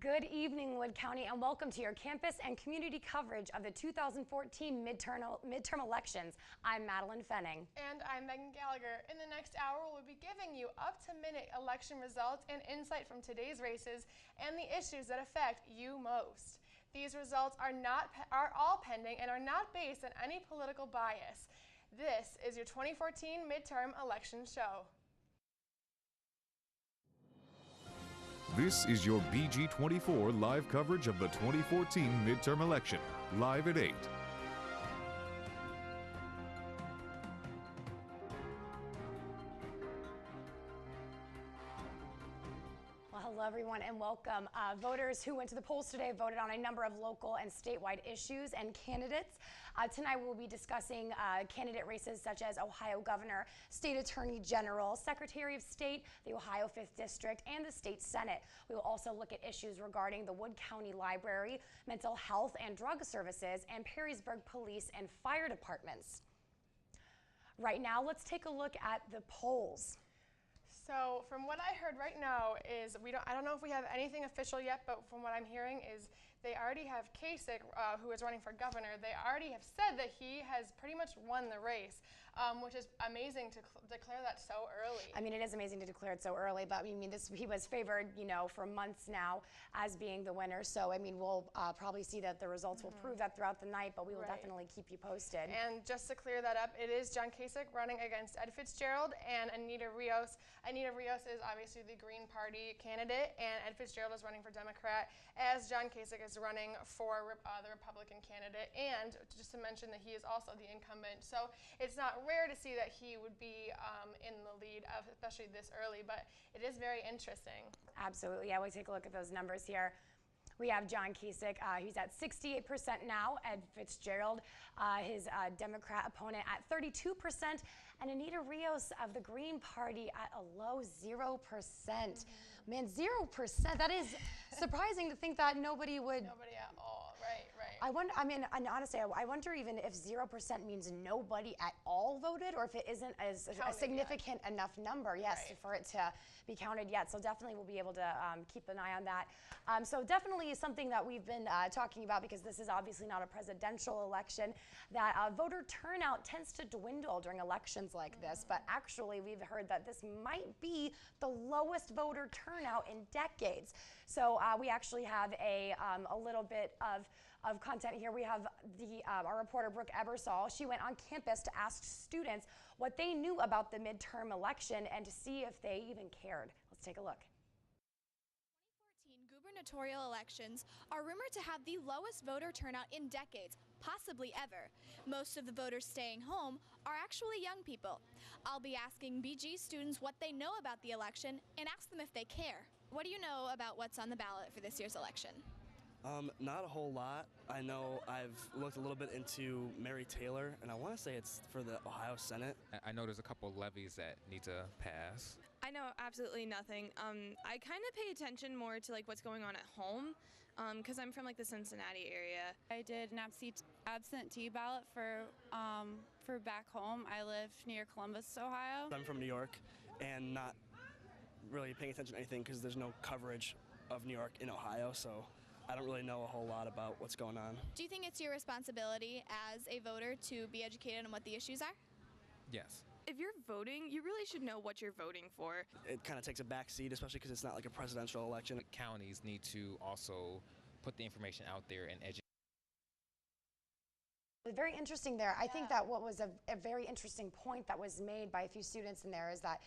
Good evening, Wood County, and welcome to your campus and community coverage of the 2014 midterm elections. I'm Madeline Fenning. And I'm Megan Gallagher. In the next hour, we'll be giving you up-to-minute election results and insight from today's races and the issues that affect you most. These results are all pending and are not based on any political bias. This is your 2014 midterm election show. This is your BG24 live coverage of the 2014 midterm election, live at 8. Well, hello everyone and welcome. Voters who went to the polls today voted on a number of local and statewide issues and candidates. Tonight we'll be discussing candidate races such as Ohio Governor, State Attorney General, Secretary of State, the Ohio 5th District, and the State Senate. We will also look at issues regarding the Wood County Library, mental health and drug services, and Perrysburg Police and Fire Departments. Right now, let's take a look at the polls. So from what I heard right now is I don't know if we have anything official yet, but from what I'm hearing is they already have Kasich, who is running for governor. They already have said that he has pretty much won the race, which is amazing to declare that so early. I mean, it is amazing to declare it so early, but I mean, he was favored, you know, for months now as being the winner. So I mean, we'll probably see that the results will prove that throughout the night, but we will definitely keep you posted. And just to clear that up, it is John Kasich running against Ed Fitzgerald and Anita Rios. Anita Rios is obviously the Green Party candidate, and Ed Fitzgerald is running for Democrat, as John Kasich is running for the Republican candidate. And just to mention that he is also the incumbent, so it's not rare to see that he would be in the lead, especially this early, but it is very interesting. Absolutely. Yeah, we'll take a look at those numbers here. We have John Kasich, he's at 68% now. Ed Fitzgerald, his Democrat opponent, at 32%, and Anita Rios of the Green Party at a low 0%. Man, 0%, that is surprising to think that nobody would. Nobody at all, right. I wonder, I mean, and honestly, I wonder even if 0% means nobody at all voted, or if it isn't a significant enough number, yes, for it to be counted yet. So definitely we'll be able to keep an eye on that. So definitely something that we've been talking about, because this is obviously not a presidential election, that voter turnout tends to dwindle during elections like this, but actually we've heard that this might be the lowest voter turnout in decades. So we actually have a little bit of content here. We have our reporter Brooke Ebersol. She went on campus to ask students what they knew about the midterm election and to see if they even cared. Let's take a look. Gubernatorial elections are rumored to have the lowest voter turnout in decades, possibly ever. Most of the voters staying home are actually young people. I'll be asking BG students what they know about the election and ask them if they care. What do you know about what's on the ballot for this year's election? Not a whole lot. I know I've looked a little bit into Mary Taylor, and I want to say it's for the Ohio Senate. I know there's a couple levies that need to pass. I know absolutely nothing. I kind of pay attention more to like what's going on at home, because I'm from like the Cincinnati area. I did an absentee ballot for back home. I live near Columbus, Ohio. I'm from New York, and not really paying attention to anything because there's no coverage of New York in Ohio, so I don't really know a whole lot about what's going on. Do you think it's your responsibility as a voter to be educated on what the issues are? Yes. If you're voting, you really should know what you're voting for. It kind of takes a back seat, especially because it's not like a presidential election. The counties need to also put the information out there and educate. Very interesting there. I think that what was a very interesting point that was made by a few students in there is that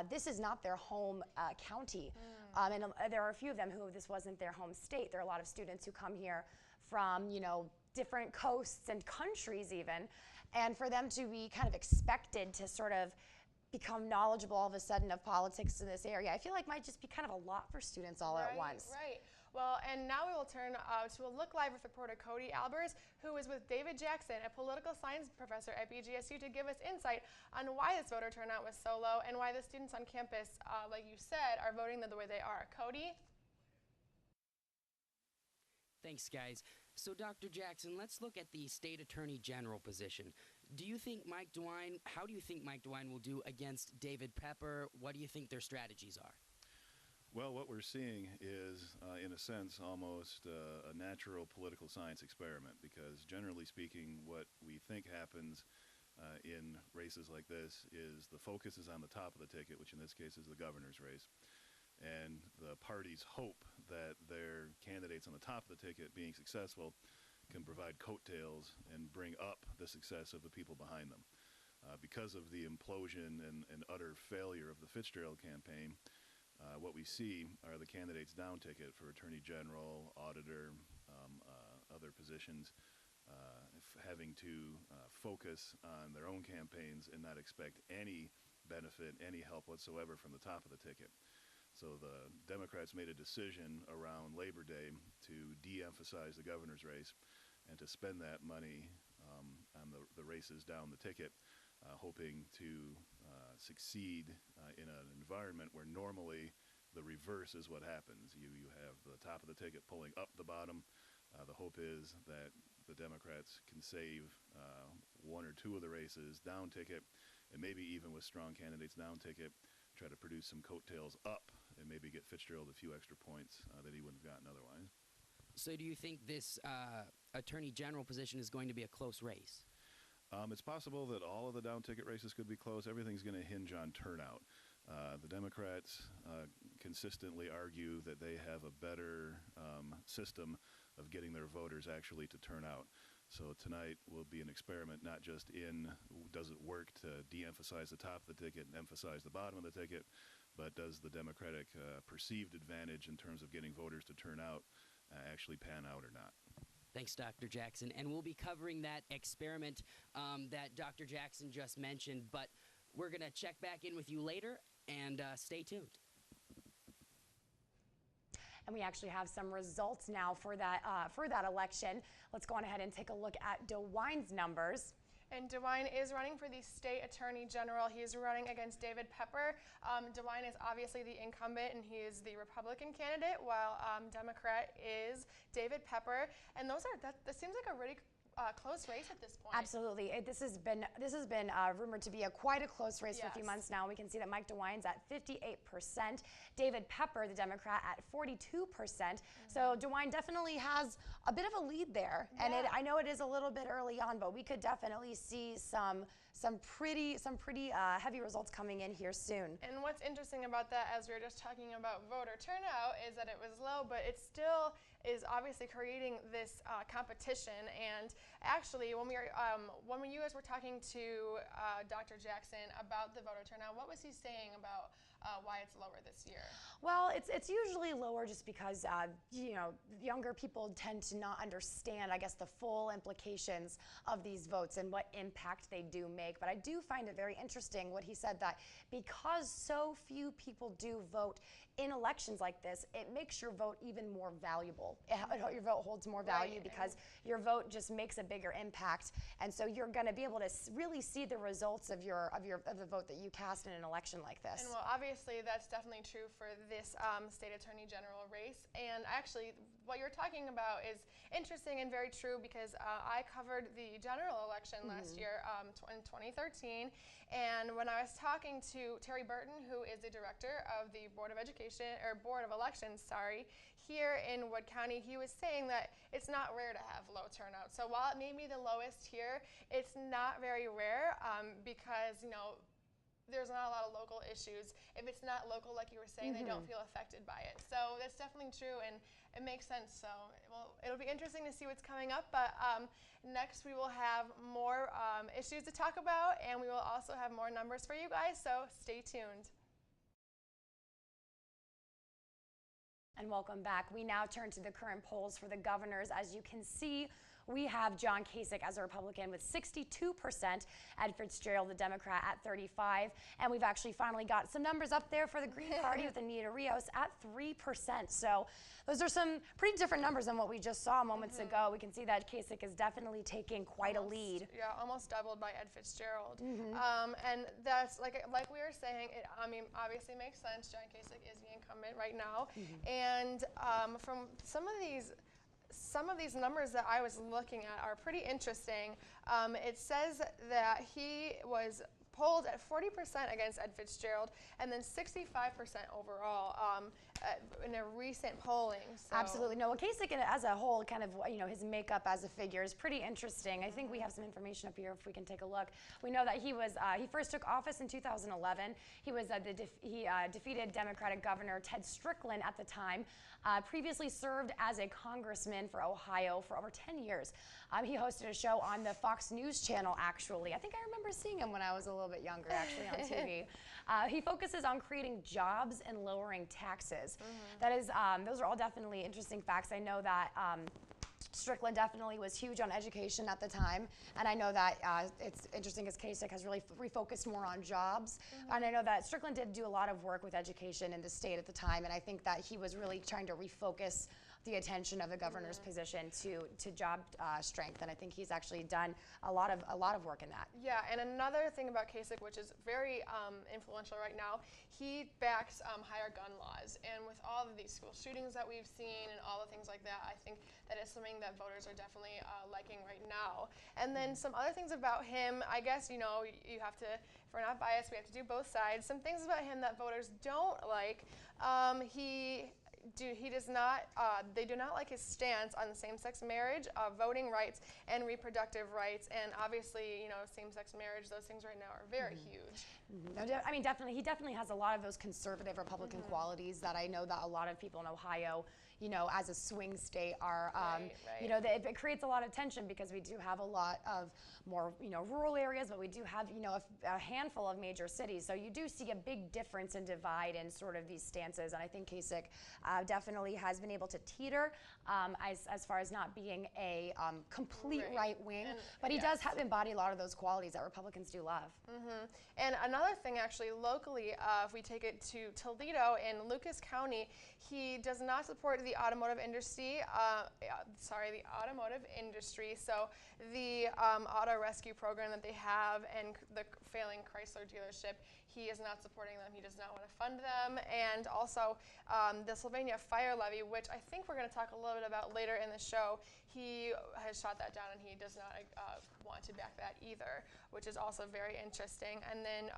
this is not their home county. And there are a few of them who this wasn't their home state. There are a lot of students who come here from, you know, different coasts and countries even. And for them to be kind of expected to sort of become knowledgeable all of a sudden of politics in this area, I feel like might just be kind of a lot for students all at once. Right. Well, and now we will turn to a Look Live with reporter Cody Albers, who is with David Jackson, a political science professor at BGSU, to give us insight on why this voter turnout was so low and why the students on campus, like you said, are voting the way they are. Cody? Thanks, guys. So, Dr. Jackson, let's look at the state attorney general position. How do you think Mike DeWine will do against David Pepper? What do you think their strategies are? Well, what we're seeing is, in a sense, almost a natural political science experiment, because generally speaking, what we think happens in races like this is the focus is on the top of the ticket, which in this case is the governor's race. And the parties hope that their candidates on the top of the ticket being successful can provide coattails and bring up the success of the people behind them. Because of the implosion and utter failure of the Fitzgerald campaign, what we see are the candidates down ticket for Attorney General, Auditor, other positions, having to focus on their own campaigns and not expect any benefit, any help whatsoever from the top of the ticket. So the Democrats made a decision around Labor Day to de-emphasize the governor's race and to spend that money on the races down the ticket, hoping to succeed in an environment where normally the reverse is what happens. You have the top of the ticket pulling up the bottom. The hope is that the Democrats can save one or two of the races down ticket, and maybe even with strong candidates down ticket, try to produce some coattails up and maybe get Fitzgerald a few extra points that he wouldn't have gotten otherwise. So do you think this Attorney General position is going to be a close race? It's possible that all of the down ticket races could be close. Everything's going to hinge on turnout. The Democrats consistently argue that they have a better system of getting their voters actually to turn out. So tonight will be an experiment, not just in does it work to de-emphasize the top of the ticket and emphasize the bottom of the ticket, but does the Democratic perceived advantage in terms of getting voters to turn out actually pan out or not. Thanks, Dr. Jackson. And we'll be covering that experiment that Dr. Jackson just mentioned, but we're going to check back in with you later, and stay tuned. And we actually have some results now for that election. Let's go on ahead and take a look at DeWine's numbers. And DeWine is running for the state attorney general. He is running against David Pepper. DeWine is obviously the incumbent, and he is the Republican candidate, while Democrat is David Pepper. And that seems like a really close race at this point. Absolutely. This has been rumored to be quite a close race for a few months now. We can see that Mike DeWine's at 58%, David Pepper, the Democrat, at 42%. So DeWine definitely has a bit of a lead there, and I know it is a little bit early on, but we could definitely see some pretty heavy results coming in here soon. And what's interesting about that, as we were just talking about voter turnout, is that it was low, but it still is obviously creating this competition. And actually, when you guys were talking to Dr. Jackson about the voter turnout, what was he saying about why it's lower this year? Well, it's usually lower just because younger people tend to not understand, I guess, the full implications of these votes and what impact they do make. But I do find it very interesting what he said, that because so few people do vote in elections like this, it makes your vote even more valuable. Your vote holds more value because your vote just makes a bigger impact, and so you're going to be able to really see the results of the vote that you cast in an election like this. And well, obviously that's definitely true for this state attorney general race. And actually, what you're talking about is interesting and very true, because I covered the general election last year in 2013, and when I was talking to Terry Burton, who is the director of the Board of Elections, here in Wood County, he was saying that it's not rare to have low turnout. So while it may be the lowest here, it's not very rare because there's not a lot of local issues. If it's not local, like you were saying, they don't feel affected by it. So that's definitely true, and it makes sense. So it'll be interesting to see what's coming up. But next we will have more issues to talk about, and we will also have more numbers for you guys. So stay tuned. And welcome back. We now turn to the current polls for the governors. As you can see, we have John Kasich as a Republican with 62%, Ed Fitzgerald, the Democrat, at 35%. And we've actually finally got some numbers up there for the Green Party with Anita Rios at 3%. So those are some pretty different numbers than what we just saw moments ago. We can see that Kasich is definitely taking quite a lead. Yeah, almost doubled by Ed Fitzgerald. And that's, like we were saying, it obviously makes sense. John Kasich is the incumbent right now. And from some of these numbers that I was looking at are pretty interesting. It says that he was polled at 40% against Ed Fitzgerald, and then 65% overall in a recent polling. So. Absolutely. No, Kasich as a whole, kind of, his makeup as a figure is pretty interesting. I think we have some information up here if we can take a look. We know that he was, he first took office in 2011. He was, he defeated Democratic Governor Ted Strickland at the time. Previously served as a congressman for Ohio for over 10 years. He hosted a show on the Fox News channel, actually. I think I remember seeing him when I was a little bit younger, actually, on TV. He focuses on creating jobs and lowering taxes. That is, those are all definitely interesting facts. I know that Strickland definitely was huge on education at the time, and I know that it's interesting because Kasich has really refocused more on jobs, and I know that Strickland did do a lot of work with education in the state at the time, and I think that he was really trying to refocus the attention of the governor's position to job strength, and I think he's actually done a lot of work in that. Yeah, and another thing about Kasich, which is very influential right now, he backs higher gun laws, and with all of these school shootings that we've seen and all the things like that, I think that is something that voters are definitely liking right now. And then some other things about him, I guess, you have to, if we're not biased, we have to do both sides. Some things about him that voters don't like, he does not, they do not like his stance on same-sex marriage, voting rights, and reproductive rights. And obviously, same-sex marriage, those things right now are very huge. No, I mean, definitely, he definitely has a lot of those conservative Republican qualities that I know that a lot of people in Ohio, as a swing state are, it creates a lot of tension because we do have a lot of more, rural areas, but we do have, a handful of major cities. So you do see a big difference and divide in sort of these stances. And I think Kasich definitely has been able to teeter as far as not being a complete right wing, but he does embody a lot of those qualities that Republicans do love. And another thing, actually, locally, if we take it to Toledo in Lucas County, he does not support the automotive industry. The automotive industry. So the auto rescue program that they have and the failing Chrysler dealership, he is not supporting them. He does not want to fund them. And also the Sylvania fire levy, which I think we're going to talk a little bit about later in the show, he has shot that down and he does not want to back that either, which is also very interesting. And then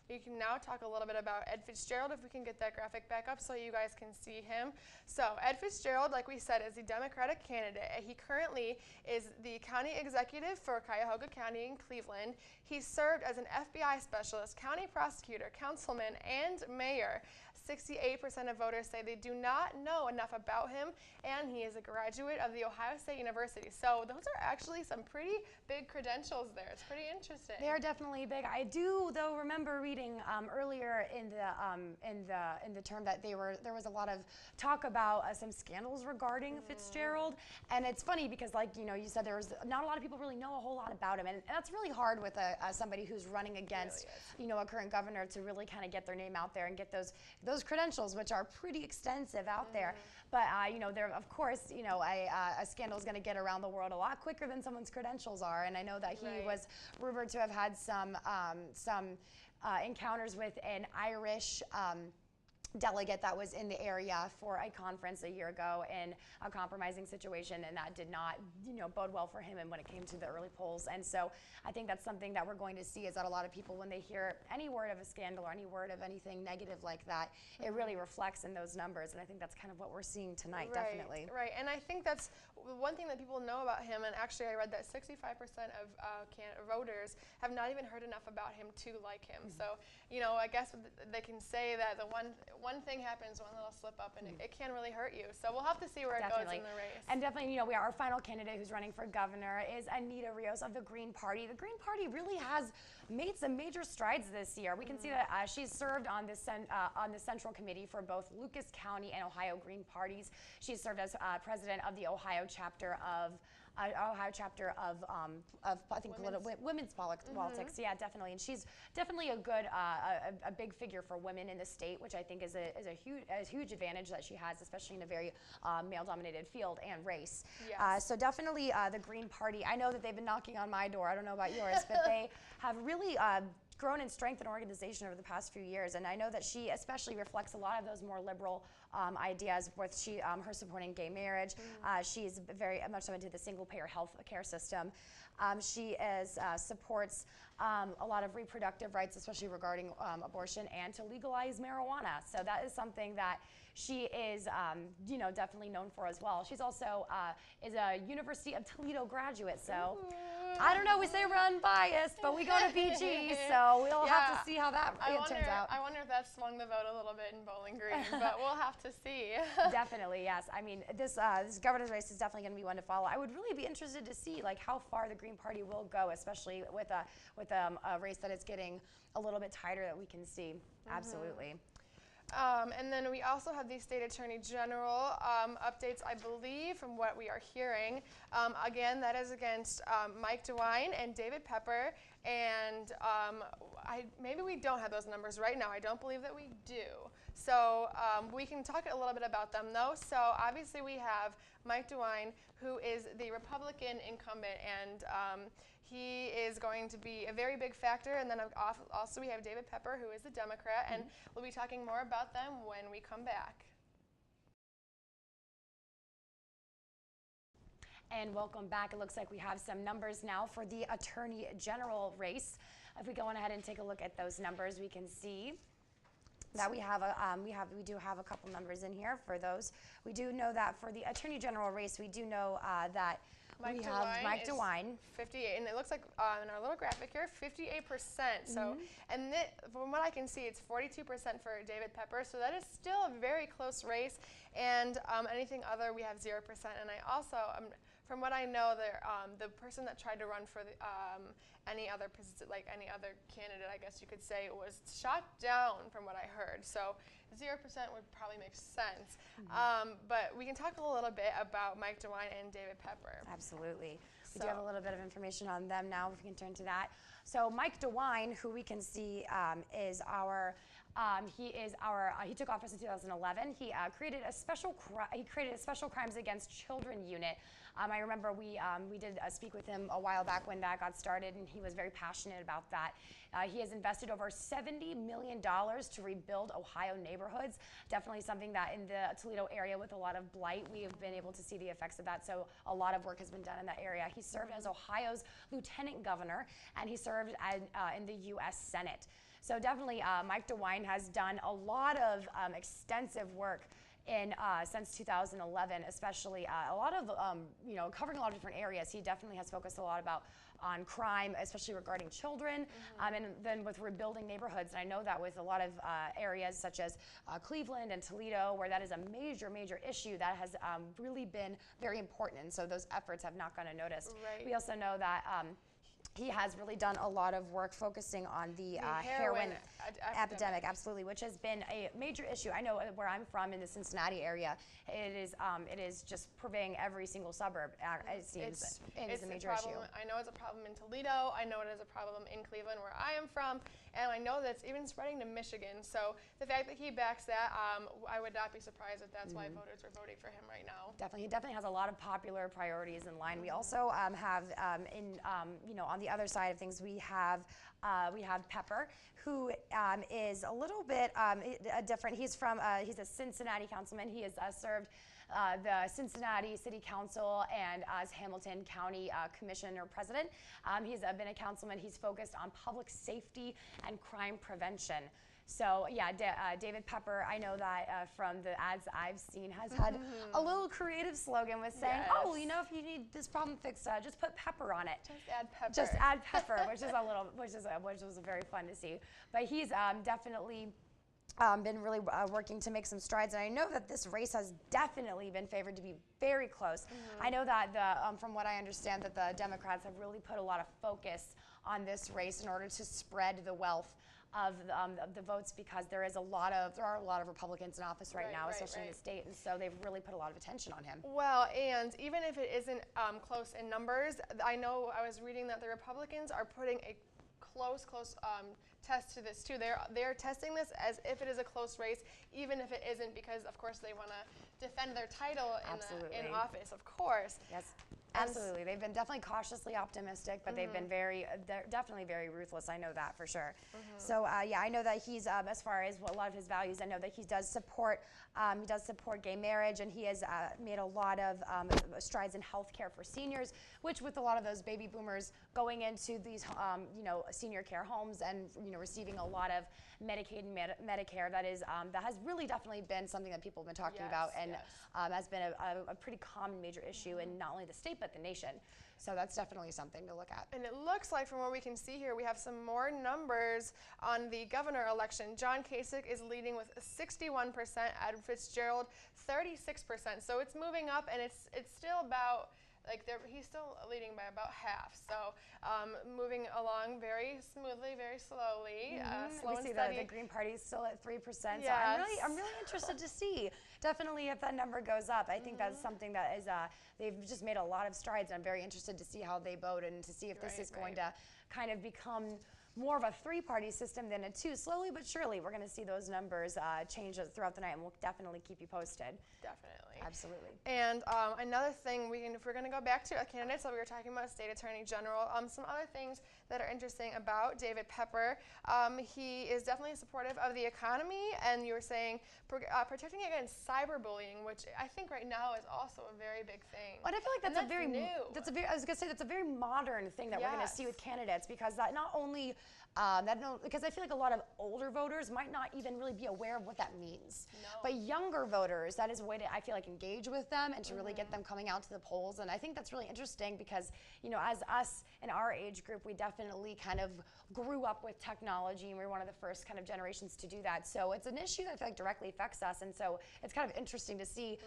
we can now talk a little bit about Ed Fitzgerald, if we can get that graphic back up so you guys can see him. So Ed Fitzgerald, like we said, is the Democratic candidate. He currently is the county executive for Cuyahoga County in Cleveland. He served as an FBI specialist, county prosecutor, councilman, and mayor. 68% of voters say they do not know enough about him, and he is a graduate of the Ohio State University. So those are actually some pretty big credentials there. It's pretty interesting. They are definitely big. I do, though, remember reading earlier in the term that there was a lot of talk about some scandals regarding Fitzgerald, and it's funny because, like you said, there was not a lot of people really know a whole lot about him, and that's really hard with somebody who's running against a current governor to really kind of get their name out there and get those credentials, which are pretty extensive out there. But there, of course, a scandal is going to get around the world a lot quicker than someone's credentials are. And I know that he was rumored to have had some encounters with an Irish delegate that was in the area for a conference a year ago in a compromising situation, and that did not bode well for him and when it came to the early polls. And so I think that's something that we're going to see, is that a lot of people, when they hear any word of a scandal or any word of anything negative like that, it really reflects in those numbers, and I think that's kind of what we're seeing tonight. Definitely. Right, and I think that's one thing that people know about him, and actually I read that 65% of voters have not even heard enough about him to like him. So I guess they can say that the one thing happens, one little slip up, and it can really hurt you. So we'll have to see where it goes in the race. And definitely, our final candidate who's running for governor is Anita Rios of the Green Party. The Green Party really has made some major strides this year. We can see that she's served on the Central Committee for both Lucas County and Ohio Green Parties. She's served as president of the Ohio chapter of I think women's politics. Yeah, definitely. And she's definitely a big figure for women in the state, which I think is a huge advantage that she has, especially in a very male-dominated field and race. Yes. So definitely the Green Party. I know that they've been knocking on my door. I don't know about yours, but they have really grown in strength and organization over the past few years, and I know that she especially reflects a lot of those more liberal ideas with her supporting gay marriage. She's very much so into the single-payer health care system. She supports a lot of reproductive rights, especially regarding abortion, and to legalize marijuana. So that is something that she is, definitely known for as well. She's also is a University of Toledo graduate. So I don't know, we say we're unbiased, but we go to BG, so we'll have to see how that turns out. I wonder if that swung the vote a little bit in Bowling Green, but we'll have to see. Definitely, yes. I mean, this governor's race is definitely going to be one to follow. I would really be interested to see like how far the Green Party will go, especially with a race that is getting a little bit tighter that we can see. Absolutely. And then we also have the State Attorney General updates, I believe, from what we are hearing. Again, that is against Mike DeWine and David Pepper. And maybe we don't have those numbers right now. I don't believe that we do. So we can talk a little bit about them, though. So obviously we have Mike DeWine, who is the Republican incumbent, and he is going to be a very big factor. And then also we have David Pepper, who is a Democrat, and we'll be talking more about them when we come back. And welcome back. It looks like we have some numbers now for the Attorney General race. If we go on ahead and take a look at those numbers, we can see that we do have a couple numbers in here for those. We do know that for the Attorney General race, we do know that we have Mike DeWine. 58, and it looks like in our little graphic here, 58%. So, and from what I can see, it's 42% for David Pepper. So that is still a very close race. And anything other, we have 0%. And I also, from what I know, the person that tried to run for any other candidate, I guess you could say, was shot down from what I heard. So 0% would probably make sense. But we can talk a little bit about Mike DeWine and David Pepper. Absolutely. We do have a little bit of information on them now, if we can turn to that. So Mike DeWine, who we can see is our he took office in 2011. He created a special crimes against children unit. I remember we did speak with him a while back when that got started, and he was very passionate about that. He has invested over $70 million to rebuild Ohio neighborhoods. Definitely something that in the Toledo area with a lot of blight, we have been able to see the effects of that. So a lot of work has been done in that area. He served as Ohio's lieutenant governor, and he served in the U.S. Senate. So definitely Mike DeWine has done a lot of extensive work since 2011, especially a lot of, covering a lot of different areas. He definitely has focused a lot on crime, especially regarding children, and then with rebuilding neighborhoods. And I know that with a lot of areas such as Cleveland and Toledo, where that is a major, major issue that has really been very important. And so those efforts have not gone unnoticed. Right. We also know that he has really done a lot of work focusing on the heroin epidemic, absolutely, which has been a major issue. I know where I'm from in the Cincinnati area, it is just pervading every single suburb. It seems it's a major issue. I know it's a problem in Toledo. I know it is a problem in Cleveland, where I am from, and I know that it's even spreading to Michigan. So the fact that he backs that, I would not be surprised if that's why voters are voting for him right now. Definitely, he definitely has a lot of popular priorities in line. We also have on the other side of things, we have Pepper, who is a little bit different. He's a Cincinnati councilman. He has served the Cincinnati City Council and as Hamilton County Commissioner President. He's been a councilman. He's focused on public safety and crime prevention. So yeah, David Pepper, I know that from the ads I've seen, has had a little creative slogan with saying, oh, if you need this problem fixed, just put pepper on it. Just add pepper. Just add pepper, which was very fun to see. But he's definitely been really working to make some strides, and I know that this race has definitely been favored to be very close. I know that from what I understand, that the Democrats have really put a lot of focus on this race in order to spread the wealth of the votes, because there are a lot of Republicans in office right now, especially in the state, and so they've really put a lot of attention on him. Well, and even if it isn't close in numbers, I know I was reading that the Republicans are putting a close test to this too. They're testing this as if it is a close race, even if it isn't, because of course they want to defend their title in office, of course. Yes. Absolutely. They've been definitely cautiously optimistic, but they've been they're definitely very ruthless. I know that for sure. So yeah, I know that he's, as far as a lot of his values, I know that he does support gay marriage, and he has made a lot of strides in healthcare for seniors, which with a lot of those baby boomers going into these, senior care homes and, receiving a lot of Medicaid and Medicare, that has really definitely been something that people have been talking about, and has been a pretty common major issue in not only the state but the nation. So that's definitely something to look at. And it looks like, from what we can see here, we have some more numbers on the governor election. John Kasich is leading with 61%, Adam Fitzgerald 36%. So it's moving up, and it's still about, he's still leading by about half. So moving along very smoothly, very slowly, slow and steady. The Green Party is still at 3%. Yes. So I'm really interested to see. Definitely, if that number goes up, I think that's something that is they've just made a lot of strides, and I'm very interested to see how they vote and to see if this is going to kind of become more of a three-party system than a two. Slowly but surely, we're going to see those numbers change throughout the night, and we'll definitely keep you posted. Definitely. Absolutely. And another thing, if we're going to go back to candidates that we were talking about, State Attorney General, some other things that are interesting about David Pepper. He is definitely supportive of the economy, and you were saying protecting against cyberbullying, which I think right now is also a very big thing. But I feel like that's a very new. I was going to say that's a very modern thing that we're going to see with candidates, because that not only because I feel like a lot of older voters might not even really be aware of what that means. No. But younger voters, that is a way to, I feel like, engage with them and to really get them coming out to the polls. And I think that's really interesting because, as us in our age group, we definitely kind of grew up with technology, and we were one of the first kind of generations to do that. So it's an issue that I feel like directly affects us. And so it's kind of interesting to see,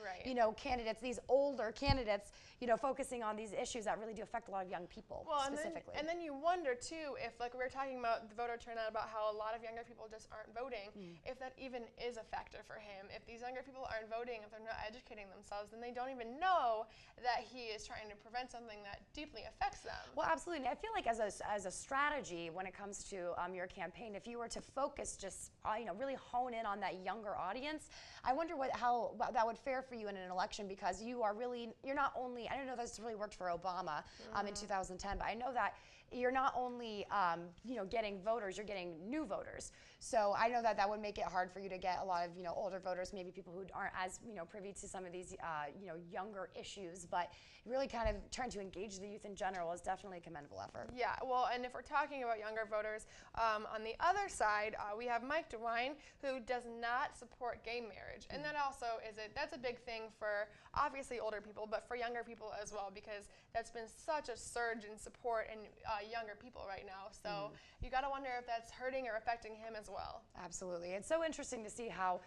candidates, these older candidates, focusing on these issues that really do affect a lot of young people specifically. And then you wonder too, if we were talking about the voter turnout, about how a lot of younger people just aren't voting, if that even is a factor for him. If these younger people aren't voting, if they're not educating themselves, then they don't even know that he is trying to prevent something that deeply affects them. Well, absolutely. And I feel like as a strategy when it comes to your campaign, if you were to focus just really hone in on that younger audience, I wonder how that would fare for you in an election, because you're not only, I don't know if this really worked for Obama in 2010, but I know that you're not only getting voters, you're getting new voters. So I know that would make it hard for you to get a lot of older voters, maybe people who aren't as privy to some of these younger issues. But really kind of trying to engage the youth in general is definitely a commendable effort. Yeah, well, and if we're talking about younger voters, on the other side, we have Mike DeWine, who does not support gay marriage. And that also that's a big thing for obviously older people, but for younger people as well, because that's been such a surge in support in younger people right now. So you got to wonder if that's hurting or affecting him as well. Absolutely. It's so interesting to see how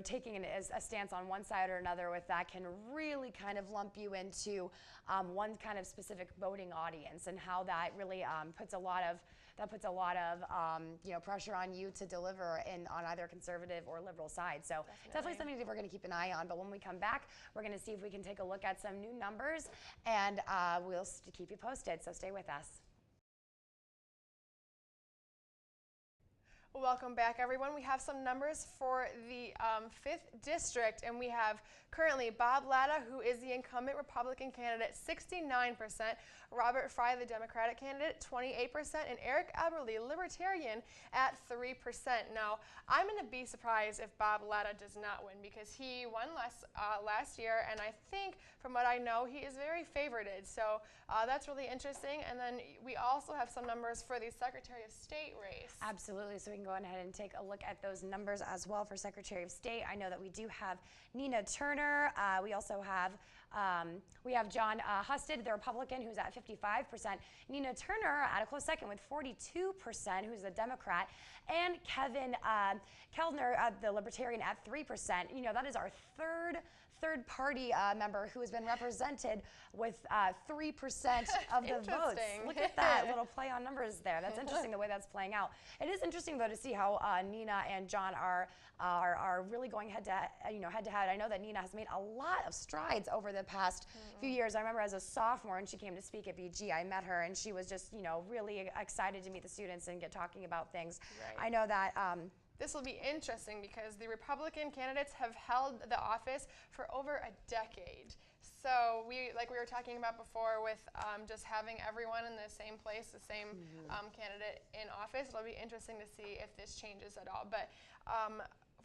taking a stance on one side or another with that can really kind of lump you into one kind of specific voting audience, and how that really puts a lot of pressure on you to deliver on either conservative or liberal side. So definitely something that we're going to keep an eye on. But when we come back, we're going to see if we can take a look at some new numbers, and we'll keep you posted. So stay with us. Welcome back, everyone. We have some numbers for the 5th District, and we have currently Bob Latta, who is the incumbent Republican candidate, 69%, Robert Fry, the Democratic candidate, 28%, and Eric Eberly, Libertarian, at 3%. Now, I'm going to be surprised if Bob Latta does not win, because he won last year, and I think, from what I know, he is very favorited. So that's really interesting. And then we also have some numbers for the Secretary of State race. Absolutely. So we can go ahead and take a look at those numbers as well for Secretary of State. I know that we do have Nina Turner. We also have John Husted, the Republican, who's at 55%. Nina Turner at a close second with 42%, who's a Democrat. And Kevin Kellner, the Libertarian, at 3%. That is our third party member who has been represented with 3% of the votes. Look at that little play on numbers there. That's interesting the way that's playing out. It is interesting though to see how Nina and John are really going head to head. I know that Nina has made a lot of strides over the past few years. I remember as a sophomore, and she came to speak at BG, I met her, and she was just really excited to meet the students and get talking about things. Right. I know that. This will be interesting because the Republican candidates have held the office for over a decade. So like we were talking about before with just having everyone in the same place, the same candidate in office, it'll be interesting to see if this changes at all. But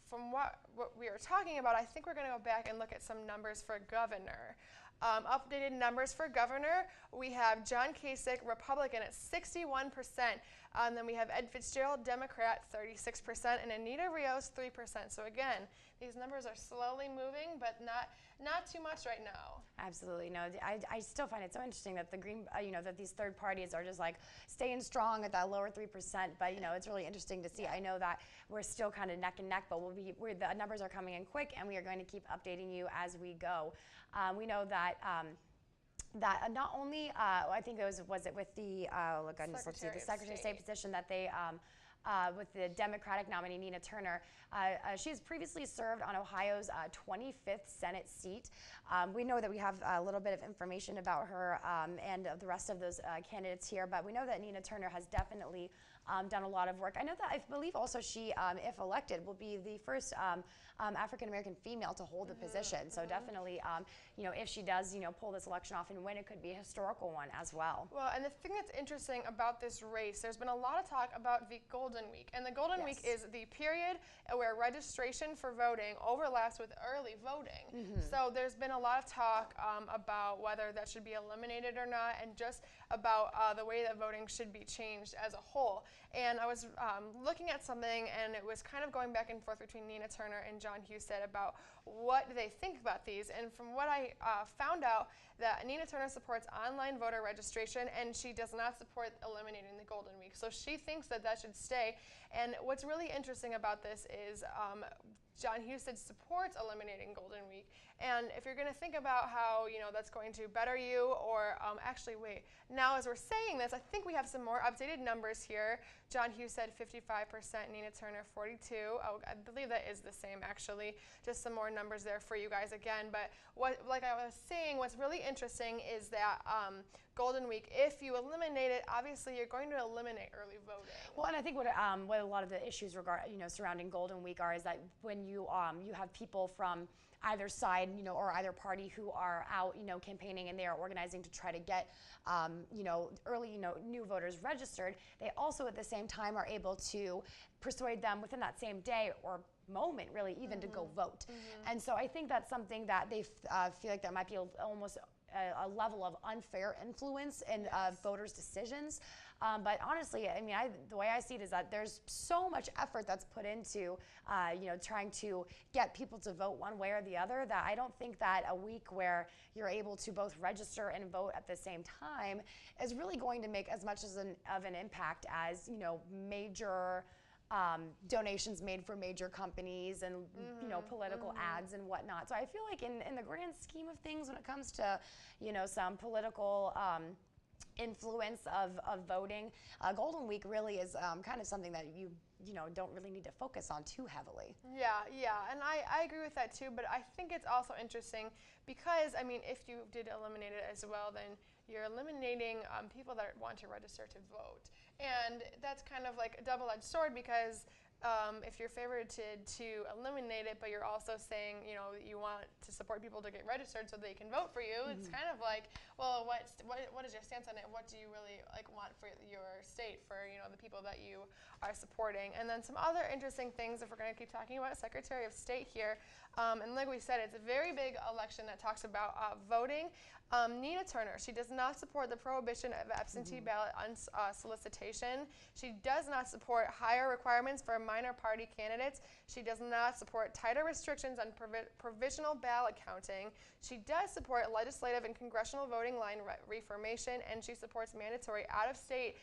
from what we were talking about, I think we're going to go back and look at some numbers for governor. Updated numbers for governor, we have John Kasich, Republican, at 61%. Then we have Ed Fitzgerald, Democrat, 36%, and Anita Rios, 3%. So again, these numbers are slowly moving, but not too much right now. Absolutely. No, I still find it so interesting that the Green, that these third parties are just like staying strong at that lower 3%. But it's really interesting to see. I know that we're still kind of neck and neck, but the numbers are coming in quick, and we are going to keep updating you as we go. We know that. That not only I think it was it with the the Secretary of State position that they with the Democratic nominee Nina Turner. She's previously served on Ohio's 25th Senate seat. We know that we have a little bit of information about her and the rest of those candidates here, but we know that Nina Turner has definitely done a lot of work. I know that I believe also she, if elected, will be the first African-American female to hold the position. So definitely, if she does, pull this election off and win, it could be a historical one as well. Well, and the thing that's interesting about this race, there's been a lot of talk about the Golden Week. And the Golden Week is the period where registration for voting overlaps with early voting. So there's been a lot of talk about whether that should be eliminated or not, and just about the way that voting should be changed as a whole. And I was looking at something, and it was kind of going back and forth between Nina Turner and John Husted about what they think about these. And from what I found out, that Nina Turner supports online voter registration, and she does not support eliminating the Golden Week. So she thinks that that should stay. And what's really interesting about this is John Husted supports eliminating Golden Week. And if you're going to think about how that's going to better you, or actually wait, now as we're saying this, I think we have some more updated numbers here. John Husted 55%, Nina Turner 42. Oh, I believe that is the same actually. Just some more numbers there for you guys again. But like I was saying, what's really interesting is that Golden Week, if you eliminate it, obviously you're going to eliminate early voting. Well, and I think what a lot of the issues surrounding Golden Week is that when you have people from either side, or either party who are out, campaigning, and they are organizing to try to get, early, new voters registered, they also at the same time are able to persuade them within that same day or moment, really, even to go vote. And so I think that's something that they feel like there might be almost a level of unfair influence in voters' decisions. But honestly, I mean, the way I see it is that there's so much effort that's put into, trying to get people to vote one way or the other, that I don't think that a week where you're able to both register and vote at the same time is really going to make as much of an impact as, major donations made for major companies and political ads and whatnot. So I feel like in the grand scheme of things, when it comes to some political influence of voting, Golden Week really is kind of something that you don't really need to focus on too heavily. Yeah, and I agree with that too, but I think it's also interesting because, I mean, if you did eliminate it as well, then you're eliminating people that want to register to vote. And that's kind of like a double-edged sword, because if you're favored to eliminate it, but you're also saying, you want to support people to get registered so they can vote for you, it's kind of like, well, what is your stance on it? What do you really want for your state, for the people that you are supporting? And then some other interesting things, if we're going to keep talking about Secretary of State here, and like we said, it's a very big election that talks about voting. Nina Turner, she does not support the prohibition of absentee ballot solicitation. She does not support higher requirements for minor party candidates. She does not support tighter restrictions on provisional ballot counting. She does support legislative and congressional voting line reformation, and she supports mandatory out-of-state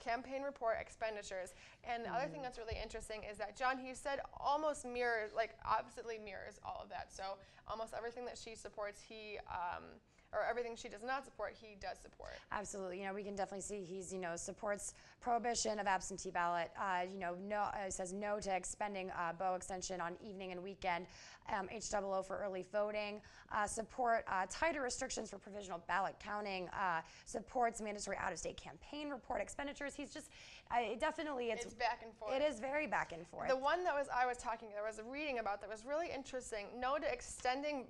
campaign report expenditures. And the other thing that's really interesting is that John Husted almost oppositely mirrors all of that. So almost everything that she supports, he or everything she does not support, he does support. Absolutely. We can definitely see he's, supports prohibition of absentee ballot. No, says no to expending bow extension on evening and weekend. HOO for early voting. Support tighter restrictions for provisional ballot counting. Supports mandatory out-of-state campaign report expenditures. He's just, definitely, it's back and forth. It is very back and forth. The one that I was reading about that was really interesting. No to extending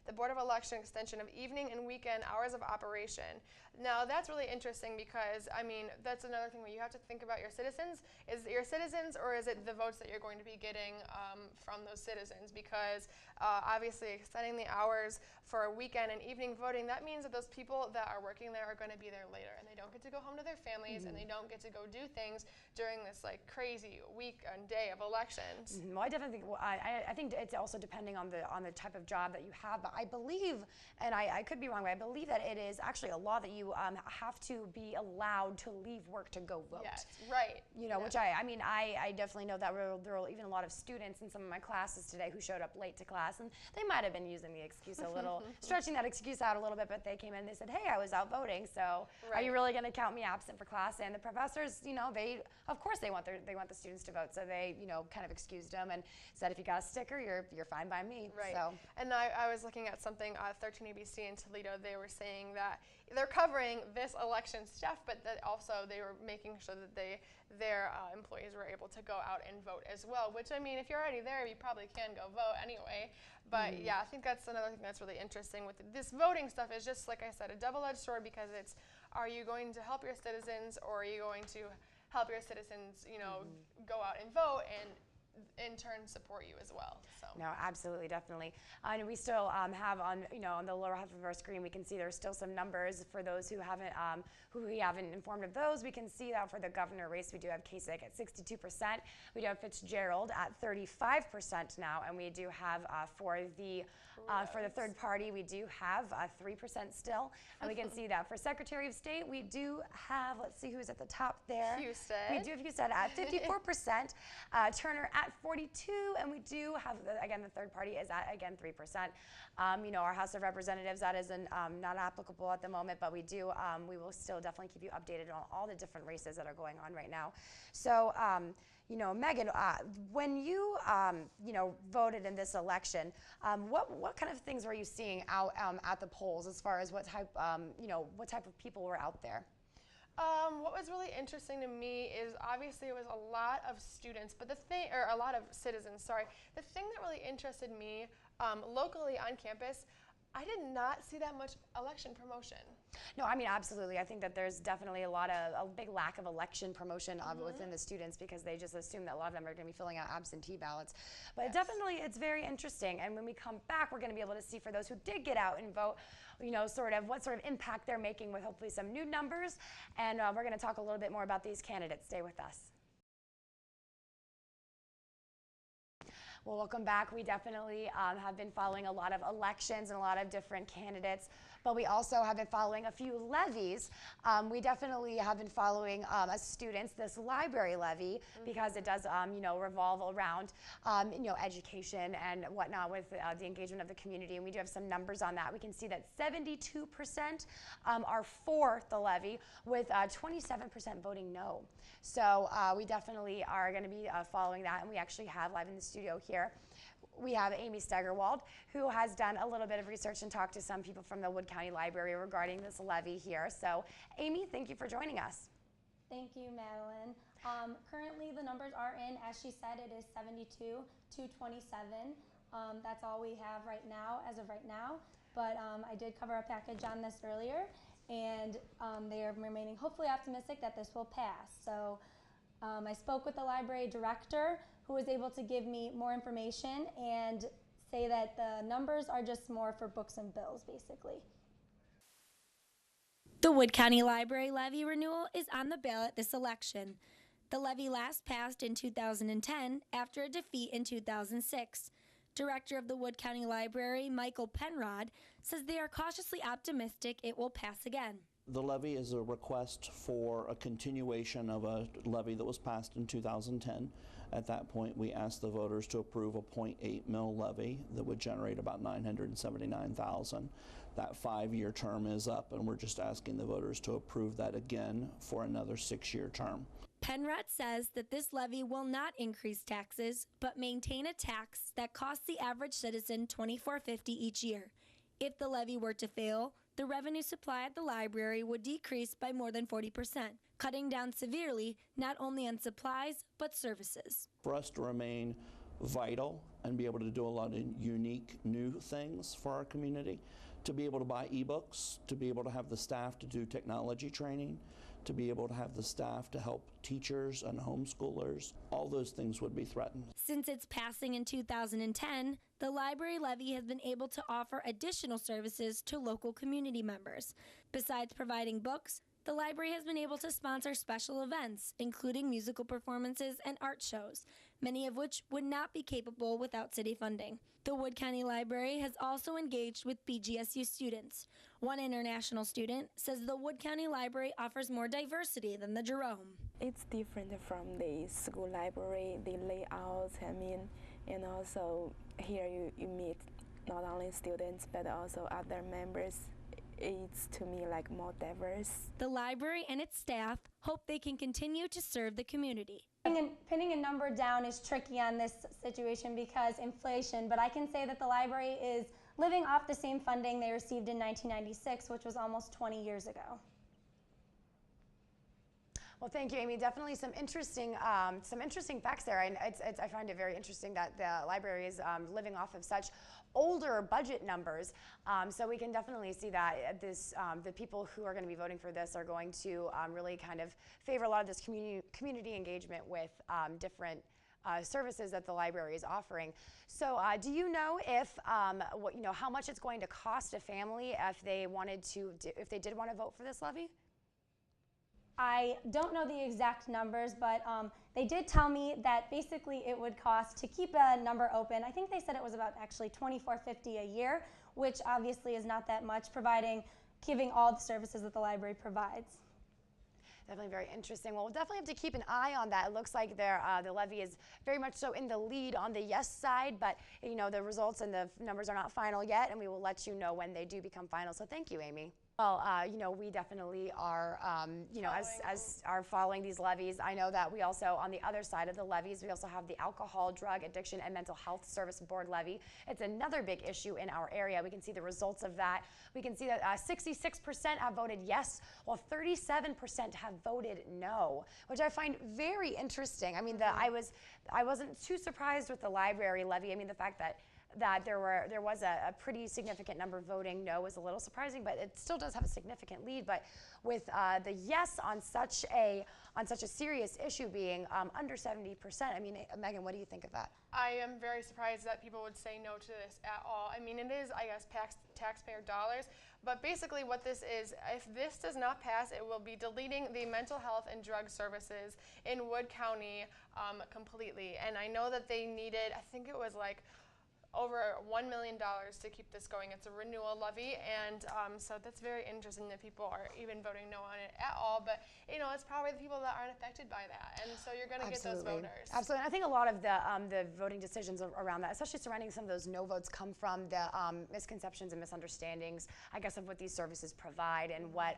the Board of Election extension of evening and weekend hours of operation. Now that's really interesting because, that's another thing where you have to think about your citizens. Is it your citizens or is it the votes that you're going to be getting from those citizens? Because obviously extending the hours for weekend and evening voting, that means that those people that are working there are going to be there later and they don't get to go home to their families and they don't get to go do things during this like crazy week and day of elections. Well, I definitely think, I think it's also depending on the type of job that you have, but I believe, and I could be wrong, but I believe that it is actually a law that you have to be allowed to leave work to go vote. Yes, right. Which I definitely know that there were even a lot of students in some of my classes today who showed up late to class, and they might have been using the excuse a little, stretching that excuse out a little bit, but they came in and they said, hey, I was out voting, so are you really going to count me absent for class? And the professors, of course they want the students to vote, so they, kind of excused them and said, if you got a sticker, you're fine by me. Right. So. And I was looking at something, 13 ABC in Toledo, they were saying that they're covering this election stuff, but that also they were making sure that their employees were able to go out and vote as well, which, if you're already there, you probably can go vote anyway. But yeah, I think that's another thing that's really interesting with this voting stuff is just, like I said, a double-edged sword because it's, are you going to help your citizens or are you going to help your citizens, go out and vote and in turn support you as well. So. No, absolutely, definitely. And we still have on the lower half of our screen, we can see there's still some numbers for those who we haven't informed of those. We can see that for the governor race, we do have Kasich at 62%. We do have Fitzgerald at 35% now, and we do have for the third party, we do have 3% still. And we can see that for Secretary of State, we do have, let's see who's at the top there. Houston. We do have Houston at 54%, Turner at 42, and we do have, again, the third party is at, again, 3%. Our House of Representatives, that is not applicable at the moment, but we will still definitely keep you updated on all the different races that are going on right now. So, Megan, when you, voted in this election, what kind of things were you seeing out at the polls as far as what type of people were out there? What was really interesting to me is obviously it was a lot of students, but a lot of citizens, sorry. The thing that really interested me locally on campus, I did not see that much election promotion. No, absolutely. I think that there's definitely a big lack of election promotion within the students because they just assume that a lot of them are going to be filling out absentee ballots. But definitely it's very interesting. And when we come back, we're going to be able to see for those who did get out and vote, what sort of impact they're making with hopefully some new numbers. And we're going to talk a little bit more about these candidates. Stay with us. Well, welcome back. We definitely have been following a lot of elections and a lot of different candidates, but we also have been following a few levies. We definitely have been following, as students, this library levy because it does, revolve around, education and whatnot with the engagement of the community, and we do have some numbers on that. We can see that 72% are for the levy, with 27% voting no. So we definitely are going to be following that, and we actually have live in the studio here. We have Amy Stegerwald, who has done a little bit of research and talked to some people from the Wood County Library regarding this levy here. So, Amy, thank you for joining us. Thank you, Madeline. Currently, the numbers are in. As she said, it is 72 to 27. That's all we have right now, as of right now. But I did cover a package on this earlier, and they are remaining hopefully optimistic that this will pass. So I spoke with the library director, who was able to give me more information and say that the numbers are just more for books and bills, basically. The Wood County Library levy renewal is on the ballot this election. The levy last passed in 2010 after a defeat in 2006. Director of the Wood County Library, Michael Penrod, says they are cautiously optimistic it will pass again. The levy is a request for a continuation of a levy that was passed in 2010. At that point, we asked the voters to approve a 0.8 mil levy that would generate about $979,000. That 5-year term is up, and we're just asking the voters to approve that again for another 6-year term. Penrod says that this levy will not increase taxes, but maintain a tax that costs the average citizen $24.50 each year. If the levy were to fail, the revenue supply at the library would decrease by more than 40%, cutting down severely not only on supplies but services. For us to remain vital and be able to do a lot of unique new things for our community, to be able to buy ebooks, to be able to have the staff to do technology training, to be able to have the staff to help teachers and homeschoolers, all those things would be threatened. Since its passing in 2010, the library levy has been able to offer additional services to local community members. Besides providing books, the library has been able to sponsor special events, including musical performances and art shows, many of which would not be capable without city funding. The Wood County Library has also engaged with BGSU students. One international student says the Wood County Library offers more diversity than the Jerome. It's different from the school library, the layouts, and also here you meet not only students but also other members. It's to me like more diverse. The library and its staff hope they can continue to serve the community. Pinning a number down is tricky on this situation because inflation, but I can say that the library is living off the same funding they received in 1996, which was almost 20 years ago. Well, thank you, Amy. Definitely some interesting facts there, and I find it very interesting that the library is living off of such older budget numbers. So we can definitely see that the people who are going to be voting for this are going to really kind of favor a lot of this community engagement with different services that the library is offering. So do you know if how much it's going to cost a family if they did want to vote for this levy? I don't know the exact numbers, but they did tell me that basically it would cost to keep a number open. I think they said it was about actually $24.50 a year, which obviously is not that much, giving all the services that the library provides. Definitely very interesting. Well, we'll definitely have to keep an eye on that. It looks like the levy is very much so in the lead on the yes side, but the results and the numbers are not final yet, and we will let you know when they do become final. So thank you, Amy. Well, we definitely are, as are following these levies. I know that we also, on the other side of the levies, we also have the Alcohol, Drug, Addiction, and Mental Health Service Board levy. It's another big issue in our area. We can see the results of that. We can see that 66% have voted yes, while 37% have voted no, which I find very interesting. I mean, I wasn't too surprised with the library levy. I mean, the fact that there was a pretty significant number voting no was a little surprising, but it still does have a significant lead. But with the yes on such a serious issue being under 70%, I mean, Megan, what do you think of that? I am very surprised that people would say no to this at all. I mean, it is, I guess, taxpayer dollars, but basically what this is, if this does not pass, it will be deleting the mental health and drug services in Wood County completely. And I know that they needed, I think it was like over $1 million to keep this going. It's a renewal levy, and so that's very interesting that people are even voting no on it at all. But it's probably the people that aren't affected by that, and so you're going to get those voters. Absolutely. And I think a lot of the voting decisions around that, especially surrounding some of those no votes, come from the misconceptions and misunderstandings, I guess, of what these services provide and what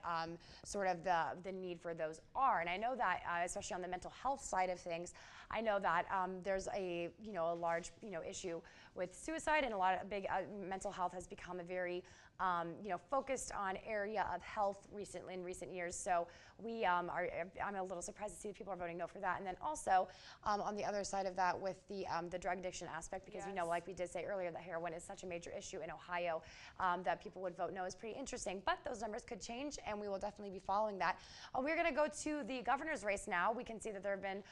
sort of the need for those are. And I know that, especially on the mental health side of things, I know that there's a large issue with suicide, and a lot of mental health has become a very focused on area of health in recent years. So I'm a little surprised to see that people are voting no for that. And then also on the other side of that with the drug addiction aspect, because like we did say earlier, that heroin is such a major issue in Ohio, that people would vote no is pretty interesting. But those numbers could change, and we will definitely be following that. We're going to go to the governor's race now. We can see that there have been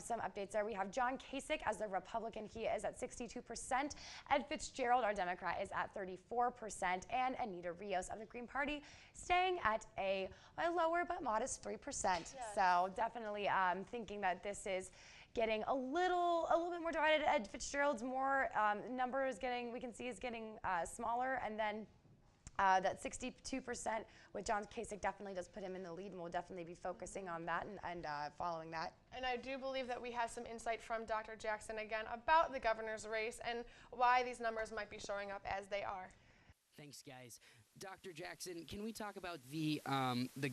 some updates there. We have John Kasich as the Republican. He is at 62%. Ed Fitzgerald, our Democrat, is at 34%. And Anita Rios of the Green Party staying at a lower but modest 3%. Yes. So definitely thinking that this is getting a little bit more divided. Ed Fitzgerald's number is getting smaller, and then that 62% with John Kasich definitely does put him in the lead, and we'll definitely be focusing on that and following that. And I do believe that we have some insight from Dr. Jackson again about the governor's race and why these numbers might be showing up as they are. Thanks, guys. Dr. Jackson, can we talk about the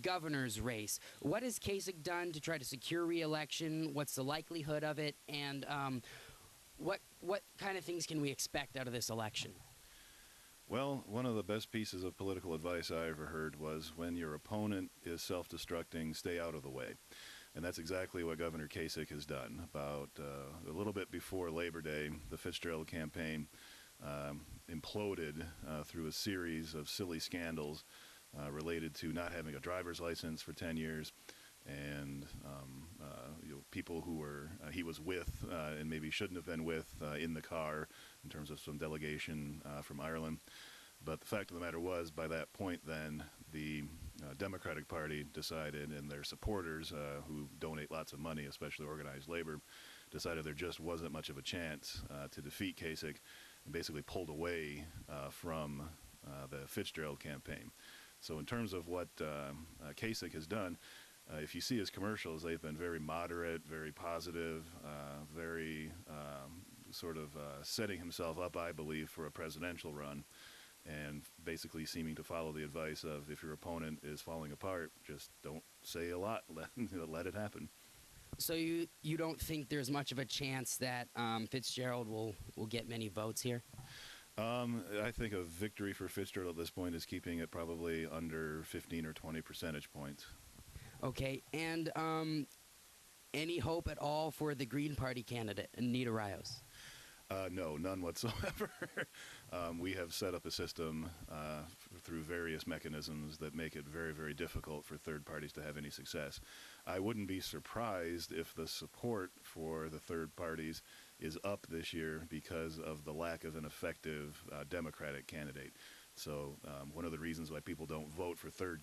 governor's race? What has Kasich done to try to secure re-election? What's the likelihood of it? And what kind of things can we expect out of this election? Well, one of the best pieces of political advice I ever heard was when your opponent is self-destructing, stay out of the way. And that's exactly what Governor Kasich has done. About a little bit before Labor Day, the Fitzgerald campaign imploded through a series of silly scandals related to not having a driver's license for 10 years and people who were he was with and maybe shouldn't have been with in the car in terms of some delegation from Ireland. But the fact of the matter was, by that point then, the Democratic Party decided, and their supporters who donate lots of money, especially organized labor, decided there just wasn't much of a chance to defeat Kasich, and basically pulled away from the Fitzgerald campaign. So in terms of what Kasich has done, if you see his commercials, they've been very moderate, very positive, very sort of setting himself up, I believe, for a presidential run, and basically seeming to follow the advice of, if your opponent is falling apart, just don't say a lot, let it happen. So you don't think there's much of a chance that Fitzgerald will get many votes here? I think a victory for Fitzgerald at this point is keeping it probably under 15 or 20 percentage points. Okay, and any hope at all for the Green Party candidate, Anita Rios? No, none whatsoever. We have set up a system through various mechanisms that make it very, very difficult for third parties to have any success. I wouldn't be surprised if the support for the third parties is up this year because of the lack of an effective Democratic candidate. So one of the reasons why people don't vote for third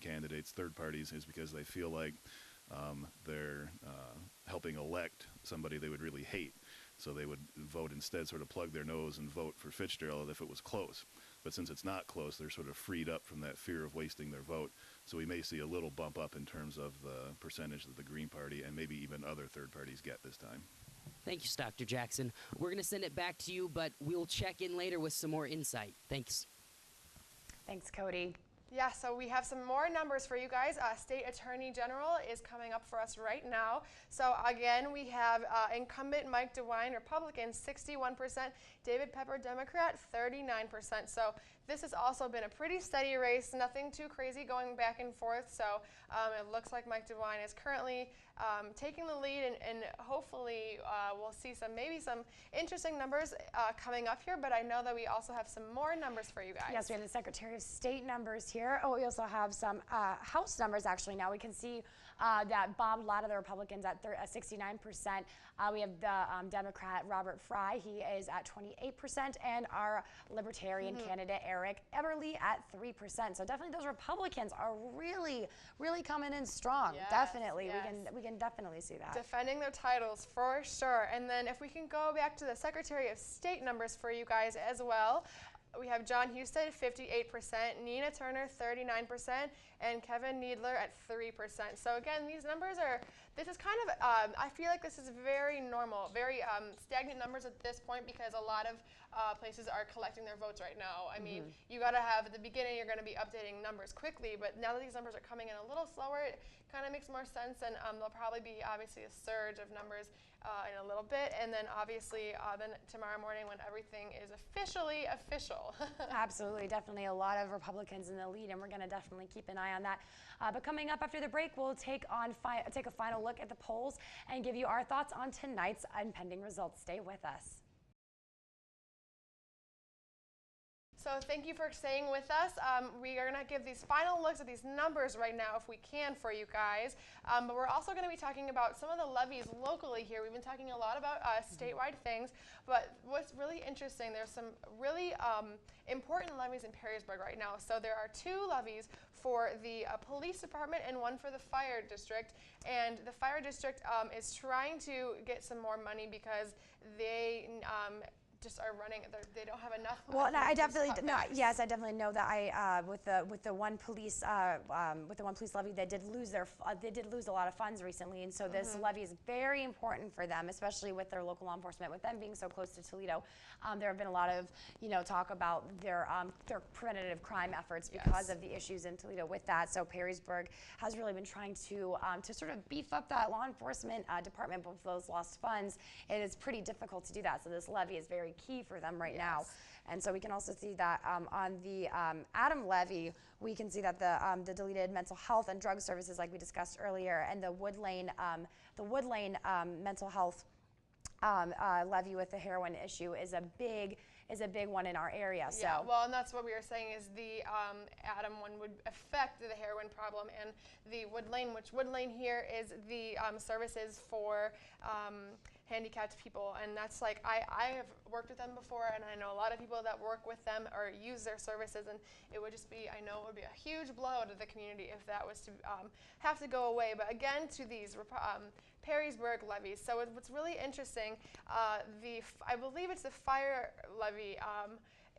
parties, is because they feel like they're helping elect somebody they would really hate. So they would vote instead, sort of plug their nose and vote for Fitzgerald if it was close. But since it's not close, they're sort of freed up from that fear of wasting their vote. So we may see a little bump up in terms of the percentage that the Green Party and maybe even other third parties get this time. Thank you, Dr. Jackson. We're going to send it back to you, but we'll check in later with some more insight. Thanks. Thanks, Cody. Yeah, so we have some more numbers for you guys. State Attorney General is coming up for us right now. So again, we have incumbent Mike DeWine, Republican, 61%, David Pepper, Democrat, 39%. So this has also been a pretty steady race, nothing too crazy going back and forth. So it looks like Mike DeWine is currently taking the lead, and hopefully we'll see maybe some interesting numbers coming up here, but I know that we also have some more numbers for you guys. Yes, we have the Secretary of State numbers here. Oh, we also have some House numbers actually now. We can see that Bob Latta, the Republican's at 69%. We have the Democrat Robert Fry, he is at 28%, and our Libertarian candidate Eric Eberly at 3%. So definitely those Republicans are really, really coming in strong. Yes, definitely, yes. we can definitely see that. Defending their titles for sure. And then if we can go back to the Secretary of State numbers for you guys as well. We have John Husted, 58%, Nina Turner, 39%, and Kevin Needler at 3%. So again, these numbers this is kind of, I feel like this is very normal, very stagnant numbers at this point, because a lot of places are collecting their votes right now. I mean, you got to have, at the beginning, you're going to be updating numbers quickly, but now that these numbers are coming in a little slower, it kind of makes more sense, and there'll probably be, obviously, a surge of numbers in a little bit, and then obviously then tomorrow morning when everything is officially official. Absolutely, definitely a lot of Republicans in the lead, and we're going to definitely keep an eye on that. But coming up after the break, we'll take a final look at the polls and give you our thoughts on tonight's impending results. Stay with us. So thank you for staying with us. We are going to give these final looks at these numbers right now if we can for you guys. But we're also going to be talking about some of the levies locally here. We've been talking a lot about statewide things, but what's really interesting, there's some really important levies in Perrysburg right now. So there are 2 levies for the police department and 1 for the fire district. And the fire district is trying to get some more money because they just are running. They don't have enough. Well, no, I definitely yes, I definitely know that with the one police levy, they did lose a lot of funds recently, and so this levy is very important for them, especially with their local law enforcement. With them being so close to Toledo, there have been a lot of talk about their preventative crime efforts because of the issues in Toledo with that. So Perrysburg has really been trying to sort of beef up that law enforcement department with those lost funds. It is pretty difficult to do that. So this levy is very key for them right now. And so we can also see that on the Adam levy, we can see that the deleted mental health and drug services, like we discussed earlier, and the Wood Lane mental health levy with the heroin issue is a big one in our area. Yeah, well, and that's what we were saying is the Adam one would affect the heroin problem, and the Wood Lane, which Wood Lane here is the services for handicapped people, and that's like I have worked with them before, and I know a lot of people that work with them or use their services, and it would just be, I know it would be a huge blow to the community if that was to have to go away. But again, to these Perrysburg levies. So what's really interesting, I believe it's the fire levy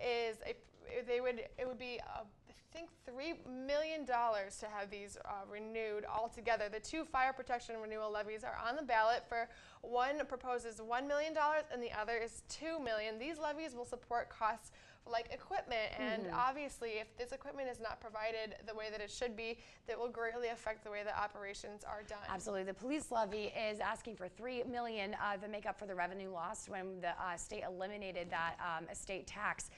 it would be I think $3 million to have these renewed altogether. The two fire protection renewal levies are on the ballot. For one proposes $1 million and the other is $2 million. These levies will support costs like equipment, and obviously if this equipment is not provided the way that it should be, that will greatly affect the way that operations are done. Absolutely. The police levy is asking for $3 million to make up for the revenue lost when the state eliminated that estate tax.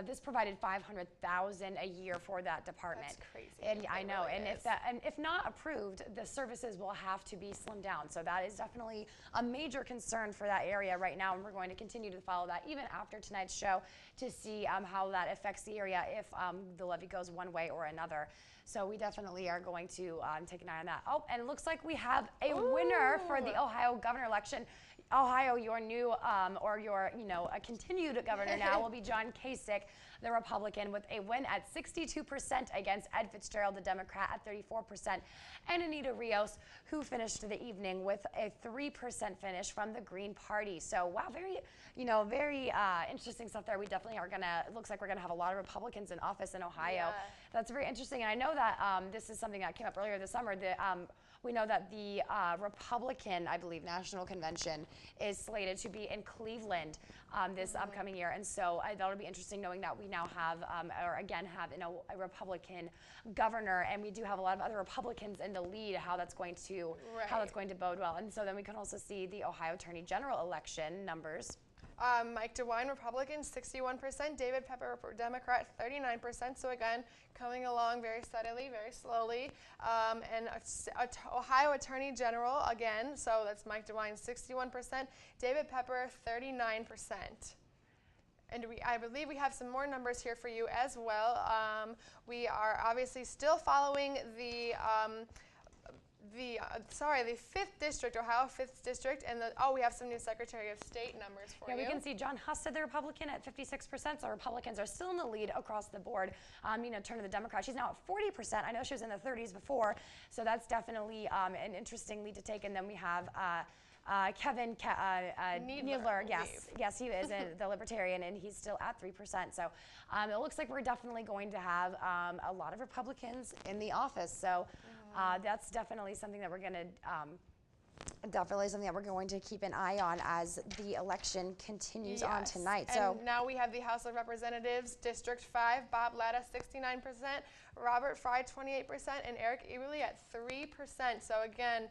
This provided $500,000 a year for that department. That's crazy. And I know, really and if not approved, the services will have to be slimmed down. So that is definitely a major concern for that area right now, and we're going to continue to follow that even after tonight's show to see how that affects the area if the levy goes one way or another. So we definitely are going to take an eye on that. Oh, and it looks like we have a winner for the Ohio governor election. Ohio, your new or your a continued governor now will be John Kasich, the Republican, with a win at 62% against Ed Fitzgerald, the Democrat, at 34%, and Anita Rios, who finished the evening with a 3% finish from the Green Party. So wow, very interesting stuff there. We definitely are gonna. It looks like we're gonna have a lot of Republicans in office in Ohio. Yeah. That's very interesting, and I know that this is something that came up earlier this summer. We know that the Republican, I believe, National Convention is slated to be in Cleveland this upcoming year, and so that'll be interesting knowing that we now have, a Republican governor, and we do have a lot of other Republicans in the lead. How that's going to bode well, and so then we can also see the Ohio Attorney General election numbers. Mike DeWine, Republican, 61%. David Pepper, Democrat, 39%. So again, coming along very steadily, very slowly. And Ohio Attorney General, again, so that's Mike DeWine, 61%. David Pepper, 39%. And I believe we have some more numbers here for you as well. We are obviously still following the 5th district, Ohio 5th district, and we have some new Secretary of State numbers for you. Yeah, we can see John Husted, the Republican, at 56%, so Republicans are still in the lead across the board. Turn to the Democrats, she's now at 40%. I know she was in the 30s before, so that's definitely an interesting lead to take. And then we have Kevin Needler, yes, he is the Libertarian, and he's still at 3%. So it looks like we're definitely going to have a lot of Republicans in the office. So that's definitely something that we're going to keep an eye on as the election continues on tonight. And now we have the House of Representatives, District 5, Bob Latta, 69%, Robert Fry, 28%, and Eric Eberly at 3%. So again,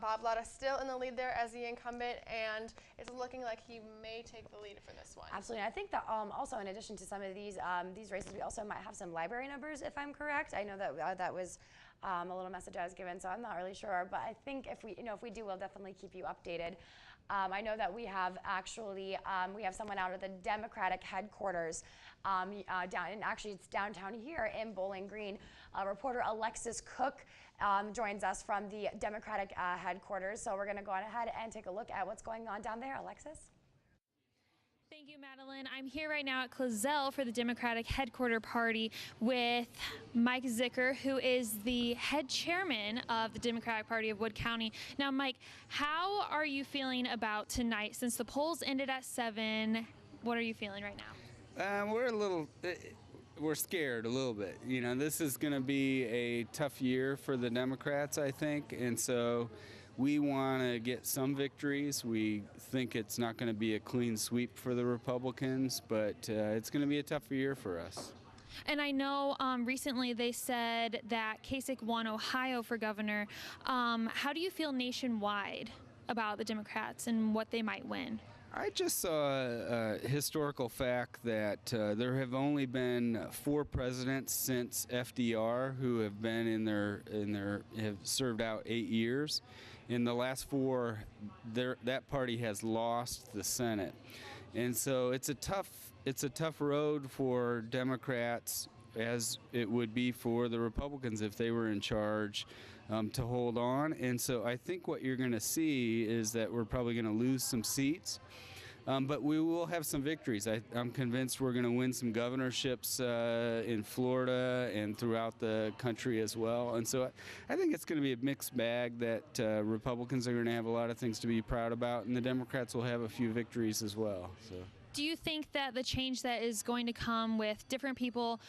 Bob Latta still in the lead there as the incumbent, and it's looking like he may take the lead for this one. Absolutely. I think that also in addition to some of these races, we also might have some library numbers, if I'm correct. I know that that was a little message I was given, so I'm not really sure. But I think if we do, we'll definitely keep you updated. I know that we have someone out at the Democratic headquarters it's downtown here in Bowling Green. Reporter Alexis Cook joins us from the Democratic headquarters. So we're going to go on ahead and take a look at what's going on down there. Alexis? Thank you, Madeline. I'm here right now at Clazelle for the Democratic headquarter party with Mike Zicker, who is the head chairman of the Democratic Party of Wood County. Now, Mike, how are you feeling about tonight? Since the polls ended at 7, What are you feeling right now? We're scared a little bit. You know, this is going to be a tough year for the Democrats, I think, and so we want to get some victories. We think it's not going to be a clean sweep for the Republicans, but it's going to be a tougher year for us. And I know recently they said that Kasich won Ohio for governor. How do you feel nationwide about the Democrats and what they might win? I just saw a historical fact that there have only been 4 presidents since FDR who have been have served out 8 years. In the last 4, that party has lost the Senate, and so it's a tough road for Democrats, as it would be for the Republicans if they were in charge, to hold on. And so I think what you're going to see is that we're probably going to lose some seats. But we will have some victories. I'm convinced we're going to win some governorships in Florida and throughout the country as well. And so I think it's going to be a mixed bag that Republicans are going to have a lot of things to be proud about, and the Democrats will have a few victories as well. So. Do you think that the change that is going to come with different people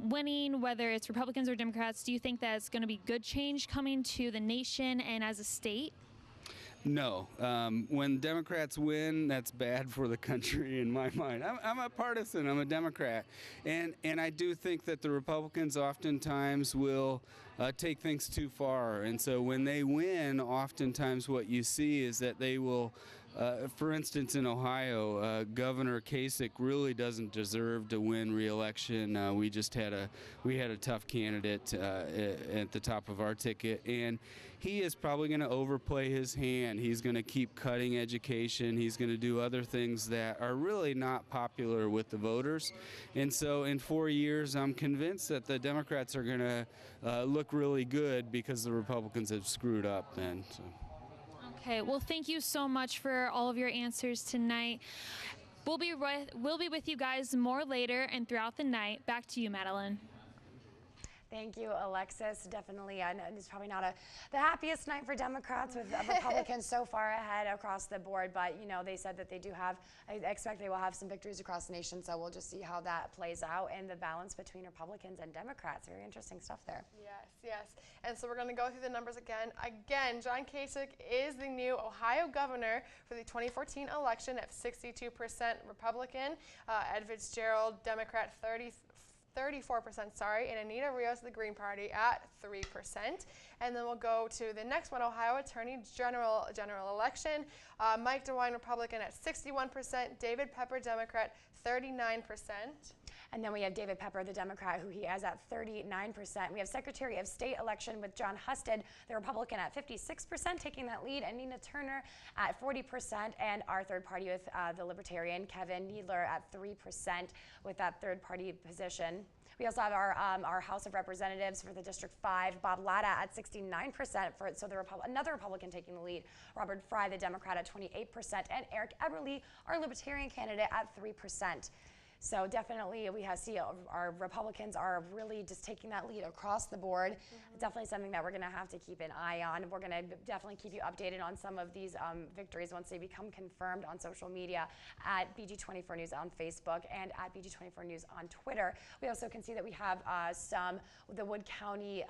winning, whether it's Republicans or Democrats, do you think that it's going to be good change coming to the nation and as a state? No. When Democrats win, that's bad for the country in my mind. I'm a partisan. I'm a Democrat. And I do think that the Republicans oftentimes will take things too far. And so when they win, oftentimes what you see is that they will, for instance, in Ohio, Governor Kasich really doesn't deserve to win re-election. We had a tough candidate at the top of our ticket, and he is probably going to overplay his hand. He's going to keep cutting education. He's going to do other things that are really not popular with the voters. And so in 4 years, I'm convinced that the Democrats are going to look really good because the Republicans have screwed up then. So. Okay, well, thank you so much for all of your answers tonight. We'll be with you guys more later and throughout the night. Back to you, Madeline. Thank you, Alexis. Definitely, it's probably not the happiest night for Democrats with Republicans so far ahead across the board. But you know, they said that they do have. I expect they will have some victories across the nation. So we'll just see how that plays out and the balance between Republicans and Democrats. Very interesting stuff there. Yes. And so we're going to go through the numbers again. Again, John Kasich is the new Ohio governor for the 2014 election at 62% Republican. Ed Fitzgerald, Democrat, 34%, sorry, and Anita Rios, the Green Party, at 3%. And then we'll go to the next one, Ohio Attorney General election. Mike DeWine, Republican, at 61%. David Pepper, Democrat, 39%. And then we have David Pepper, the Democrat, who he has at 39%. We have Secretary of State election with John Husted, the Republican, at 56%, taking that lead, and Nina Turner at 40%, and our third party with the Libertarian, Kevin Needler, at 3% with that third party position. We also have our House of Representatives for the District 5, Bob Latta at 69%, so another Republican taking the lead. Robert Fry, the Democrat, at 28%, and Eric Eberle, our Libertarian candidate, at 3%. So definitely we see our Republicans are really just taking that lead across the board. Definitely something that we're going to have to keep an eye on. We're going to definitely keep you updated on some of these victories once they become confirmed on social media at BG24 News on Facebook and at BG24 News on Twitter. We also can see that we have the Wood County,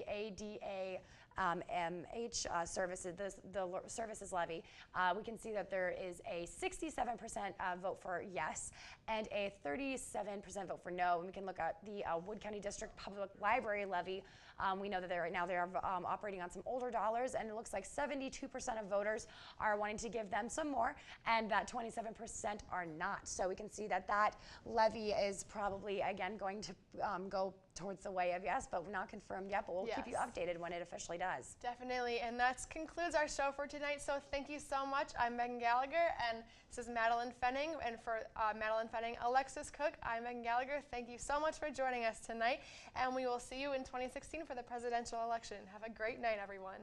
ADA, MH services, the services levy. We can see that there is a 67% vote for yes and a 37% vote for no. And we can look at the Wood County District Public Library levy. We know that right now they are operating on some older dollars, and it looks like 72% of voters are wanting to give them some more, and that 27% are not. So we can see that levy is probably, again, going to go towards the way of yes, but not confirmed yet, but we'll keep you updated when it officially does. Definitely, and that concludes our show for tonight, so thank you so much. I'm Megan Gallagher, and this is Madeline Fenning, and for Madeline Fenning, Alexis Cook, I'm Megan Gallagher. Thank you so much for joining us tonight, and we will see you in 2016 for the presidential election. Have a great night, everyone.